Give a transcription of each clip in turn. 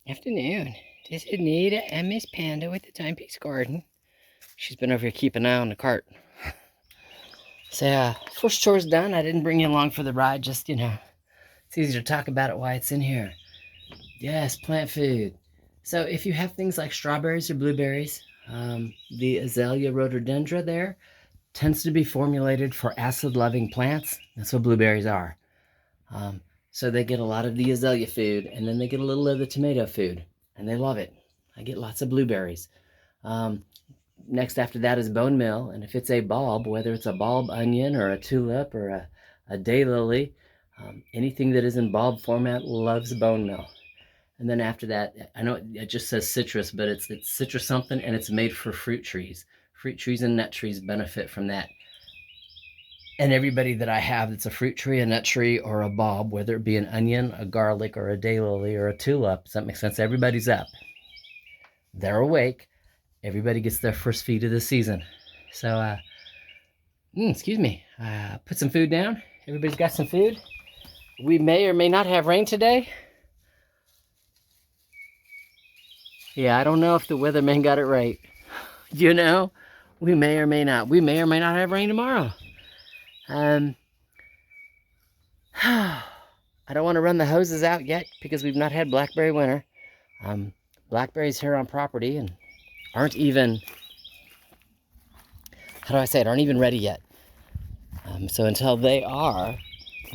Afternoon. This is Nita and Miss Panda with the Timepiece Garden. She's been over here keeping an eye on the cart. So, first chore's done. I didn't bring you along for the ride, just, it's easier to talk about it while it's in here. Yes, plant food. So, if you have things like strawberries or blueberries, the Azalea rhododendra there tends to be formulated for acid-loving plants. That's what blueberries are. So they get a lot of the azalea food, and then they get a little of the tomato food, and they love it. I get lots of blueberries. Next after that is bone meal, and if it's a bulb, whether it's a bulb onion or a tulip or a daylily, anything that is in bulb format loves bone meal. And then after that, I know it just says citrus, but it's citrus something, and it's made for fruit trees. Fruit trees and nut trees benefit from that. And everybody that I have that's a fruit tree, a nut tree, or a bulb, whether it be an onion, a garlic, or a daylily, or a tulip, does that make sense? Everybody's up. They're awake. Everybody gets their first feed of the season. So, excuse me, put some food down. Everybody's got some food. We may or may not have rain today. Yeah, I don't know if the weatherman got it right. We may or may not. We may or may not have rain tomorrow. I don't want to run the hoses out yet because we've not had blackberry winter. Blackberries here on property and aren't even, how do I say it, aren't even ready yet. So until they are,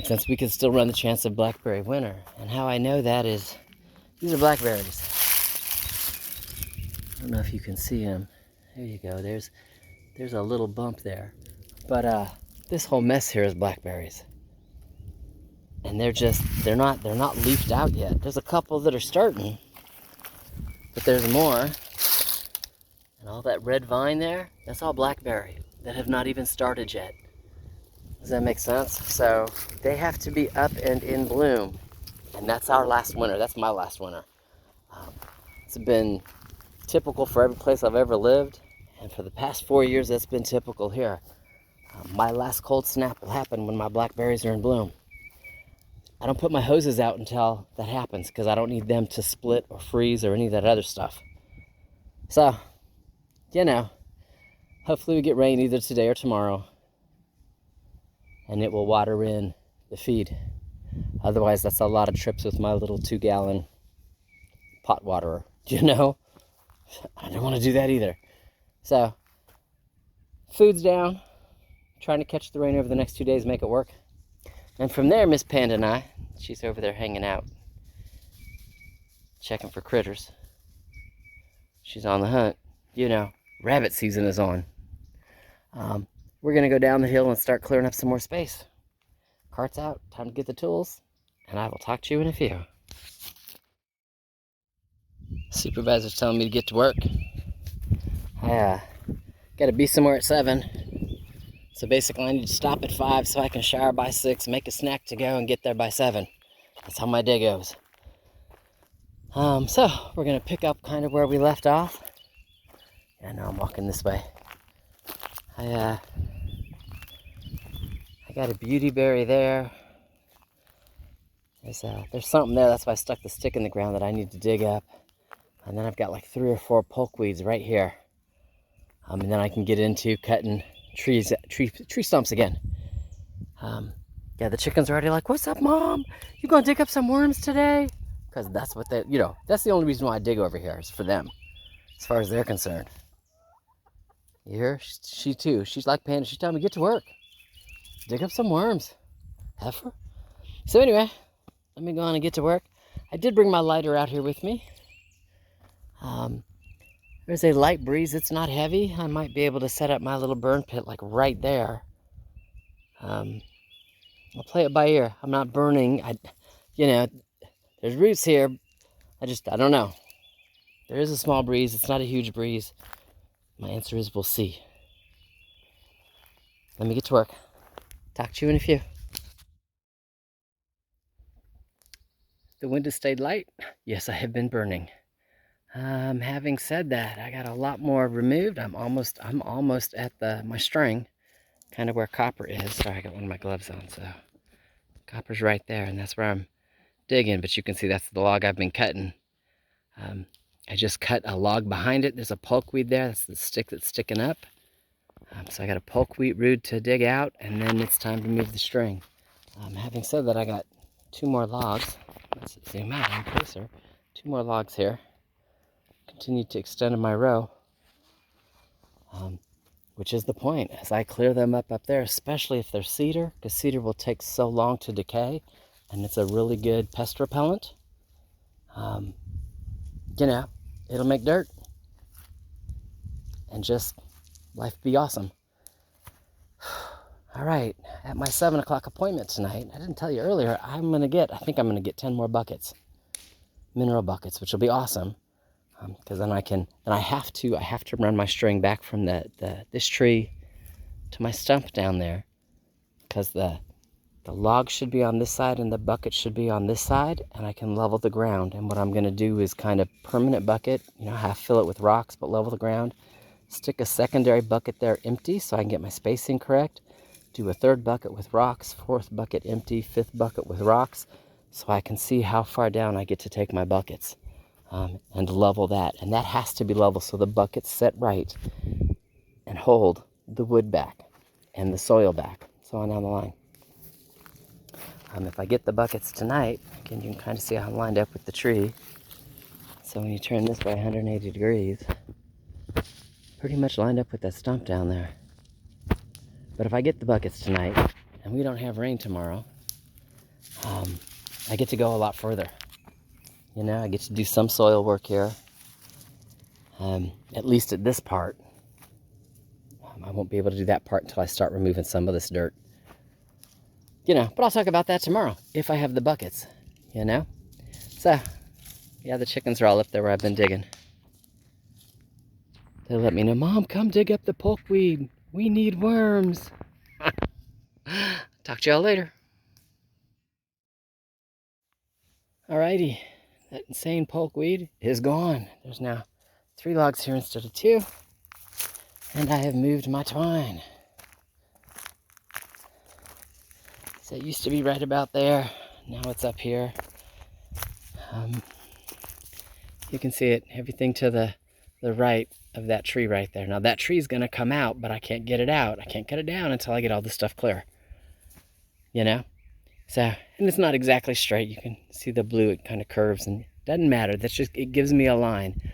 since we can still run the chance of blackberry winter. And how I know that is, these are blackberries. I don't know if you can see them. There you go. There's a little bump there. But this whole mess here is blackberries. And they're not leafed out yet. There's a couple that are starting, but there's more. And all that red vine there, that's all blackberry that have not even started yet. Does that make sense? So they have to be up and in bloom. And that's our last winter. That's my last winter. It's been typical for every place I've ever lived. And for the past 4 years, that's been typical here. My last cold snap will happen when my blackberries are in bloom. I don't put my hoses out until that happens because I don't need them to split or freeze or any of that other stuff. So, hopefully we get rain either today or tomorrow. And it will water in the feed. Otherwise, that's a lot of trips with my little 2-gallon pot waterer. I don't want to do that either. So, food's down. Trying to catch the rain over the next 2 days, make it work. And from there, Miss Panda and I, she's over there hanging out, checking for critters. She's on the hunt. Rabbit season is on. We're going to go down the hill and start clearing up some more space. Cart's out, time to get the tools, and I will talk to you in a few. Supervisor's telling me to get to work. I got to be somewhere at 7. So basically I need to stop at 5 so I can shower by 6, make a snack to go, and get there by 7. That's how my day goes. So we're going to pick up kind of where we left off. Yeah, now I'm walking this way. I got a beautyberry there. There's something there, that's why I stuck the stick in the ground that I need to dig up. And then I've got like 3 or 4 pokeweeds right here. And then I can get into cutting tree stumps again. Yeah, the chickens are already like, "What's up, Mom? You gonna dig up some worms today?" Because that's what they, that's the only reason why I dig over here is for them, as far as they're concerned. You hear? She too. She's like Panda. She's telling me, get to work. Dig up some worms. Heifer. So anyway, let me go on and get to work. I did bring my lighter out here with me. There's a light breeze. It's not heavy. I might be able to set up my little burn pit like right there. I'll play it by ear. I'm not burning. There's roots here. I don't know. There is a small breeze. It's not a huge breeze. My answer is we'll see. Let me get to work. Talk to you in a few. The wind has stayed light. Yes, I have been burning. Having said that, I got a lot more removed. I'm almost at my string, kind of where copper is. Sorry, I got one of my gloves on, so copper's right there, and that's where I'm digging. But you can see that's the log I've been cutting. I just cut a log behind it. There's a pulkweed there. That's the stick that's sticking up. So I got a pulkweed root to dig out, and then it's time to move the string. Having said that, I got 2 more logs. Let's zoom out and closer. 2 more logs here. Continue to extend my row, which is the point. As I clear them up there, especially if they're cedar, because cedar will take so long to decay, and it's a really good pest repellent. You know, it'll make dirt, and just life be awesome. All right, at my 7 o'clock appointment tonight, I didn't tell you earlier, I think I'm gonna get 10 more buckets, mineral buckets, which will be awesome. Because then I have to run my string back from this tree to my stump down there, because the log should be on this side and the bucket should be on this side, and I can level the ground. And what I'm gonna do is kind of permanent bucket, half fill it with rocks, but level the ground. Stick a secondary bucket there empty so I can get my spacing correct. Do a 3rd bucket with rocks, 4th bucket empty, 5th bucket with rocks, so I can see how far down I get to take my buckets, and level that. And that has to be level so the buckets set right and hold the wood back and the soil back, so on down the line. If I get the buckets tonight, again, you can kind of see how I'm lined up with the tree. So when you turn this way 180 degrees, pretty much lined up with that stump down there. But if I get the buckets tonight, and we don't have rain tomorrow, I get to go a lot further. I get to do some soil work here, at least at this part. I won't be able to do that part until I start removing some of this dirt. But I'll talk about that tomorrow, if I have the buckets, So, yeah, the chickens are all up there where I've been digging. They let me know, Mom, come dig up the pulkweed. We need worms. Talk to y'all later. Alrighty, that insane pulkweed is gone. There's now 3 logs here instead of 2. And I have moved my twine. So it used to be right about there. Now it's up here. You can see it, everything to the right of that tree right there. Now that tree's gonna come out, but I can't get it out. I can't cut it down until I get all this stuff clear. So, and it's not exactly straight. You can see the blue, it kind of curves, and it doesn't matter. It gives me a line.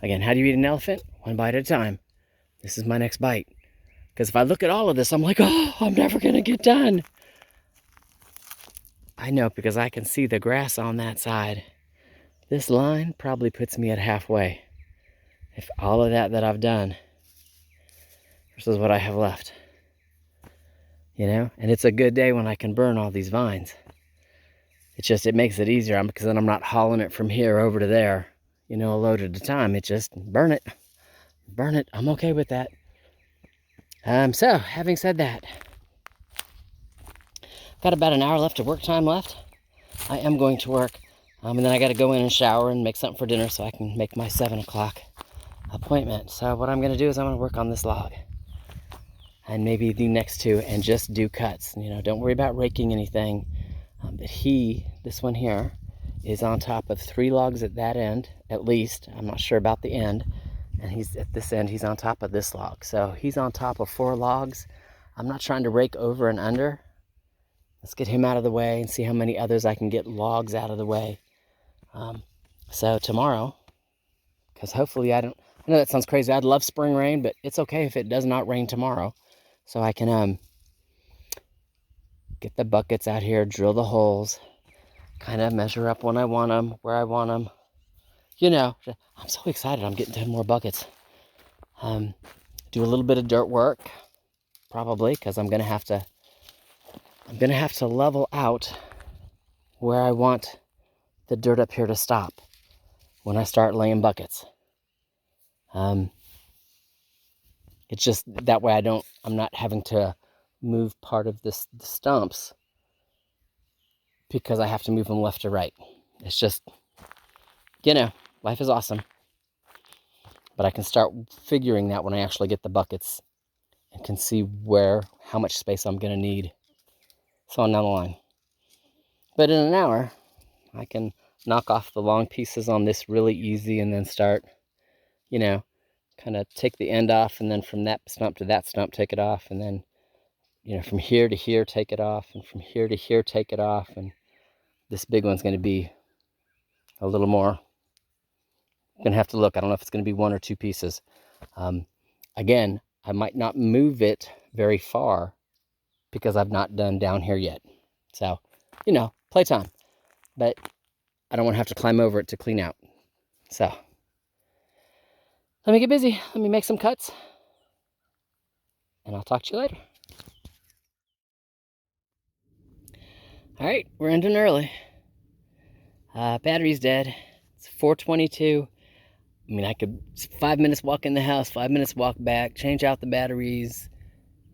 Again, how do you eat an elephant? 1 bite at a time. This is my next bite. Because if I look at all of this, I'm like, oh, I'm never gonna get done. I know, because I can see the grass on that side. This line probably puts me at halfway. If all of that I've done versus what I have left. And it's a good day when I can burn all these vines. It makes it easier, because then I'm not hauling it from here over to there, a load at a time. It just, burn it. I'm okay with that. So, having said that, got about an hour left of work time left. I am going to work, and then I got to go in and shower and make something for dinner so I can make my 7 o'clock appointment. So what I'm going to do is I'm going to work on this log, and maybe the next 2, and just do cuts. Don't worry about raking anything. But this one here, is on top of 3 logs at that end, at least. I'm not sure about the end. And he's at this end, he's on top of this log. So he's on top of 4 logs. I'm not trying to rake over and under. Let's get him out of the way and see how many others I can get logs out of the way. So tomorrow, because hopefully I know that sounds crazy. I'd love spring rain, but it's okay if it does not rain tomorrow. So I can get the buckets out here, drill the holes, kind of measure up when I want them, where I want them. I'm so excited. I'm getting 10 more buckets. Do a little bit of dirt work, probably, because I'm gonna have to level out where I want the dirt up here to stop when I start laying buckets. It's just that way I'm not having to move part of the stumps, because I have to move them left to right. It's just, life is awesome. But I can start figuring that when I actually get the buckets, and can see how much space I'm going to need. So on down the line. But in an hour, I can knock off the long pieces on this really easy and then start, you know, kind of take the end off, and then from that stump to that stump, take it off, and then, you know, from here to here, take it off, and from here to here, take it off. And this big one's going to be a little more, going to have to look. I don't know if it's going to be 1 or 2 pieces. Again, I might not move it very far because I've not done down here yet. So, you know, playtime. But I don't want to have to climb over it to clean out. So, let me get busy. Let me make some cuts. And I'll talk to you later. All right, we're ending early. Battery's dead. It's 4:22. I mean, I could 5 minutes walk in the house, 5 minutes walk back, change out the batteries,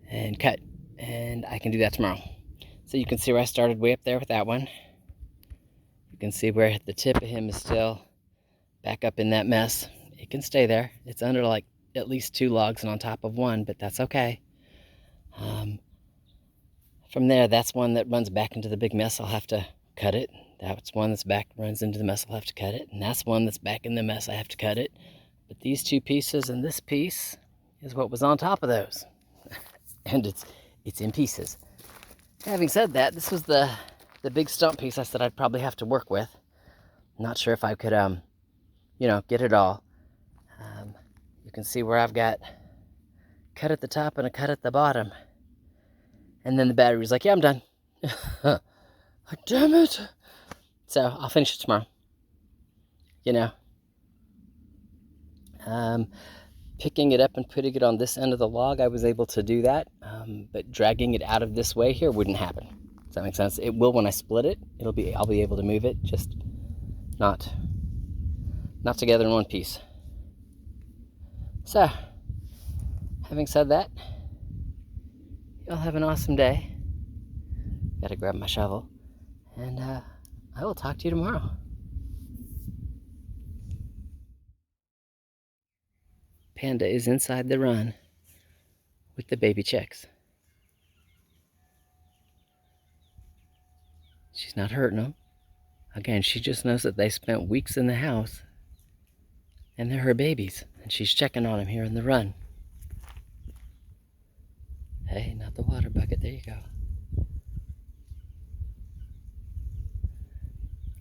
and cut. And I can do that tomorrow. So you can see where I started way up there with that one. You can see where the tip of him is still back up in that mess. It can stay there. It's under like at least 2 logs and on top of one, but that's okay. From there, that's one that runs back into the big mess. I'll have to cut it. That's one that's back, runs into the mess. I'll have to cut it. And that's one that's back in the mess. I have to cut it. But these 2 pieces and this piece is what was on top of those. And it's in pieces. Having said that, this was the big stump piece I said I'd probably have to work with. Not sure if I could, you know, get it all. You can see where I've got cut at the top and a cut at the bottom. And then the battery's like, yeah, I'm done. Like, damn it. So I'll finish it tomorrow. You know. Picking it up and putting it on this end of the log, I was able to do that. But dragging it out of this way here wouldn't happen. Does that make sense? It will when I split it. I'll be able to move it, just not together in one piece. So, having said that, y'all have an awesome day. Gotta grab my shovel. And I will talk to you tomorrow. Panda is inside the run with the baby chicks. She's not hurting them. Again, she just knows that they spent weeks in the house and they're her babies. And she's checking on them here in the run. Hey, not the water bucket. There you go.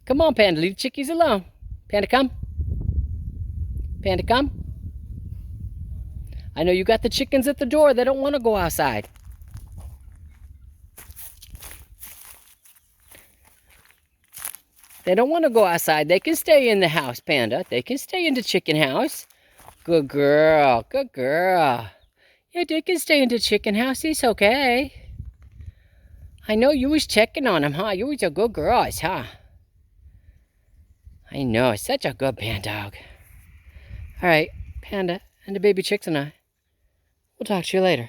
Come on, Panda. Leave the chickies alone. Panda, come. Panda, come. I know you got the chickens at the door. They don't want to go outside. They don't want to go outside. They can stay in the house, Panda. They can stay in the chicken house. Good girl. Good girl. Yeah, they can stay in the chicken house. It's okay. I know you was checking on them, huh? You was a good girl, huh? I know. Such a good panda dog. All right, Panda and the baby chicks and I. We'll talk to you later.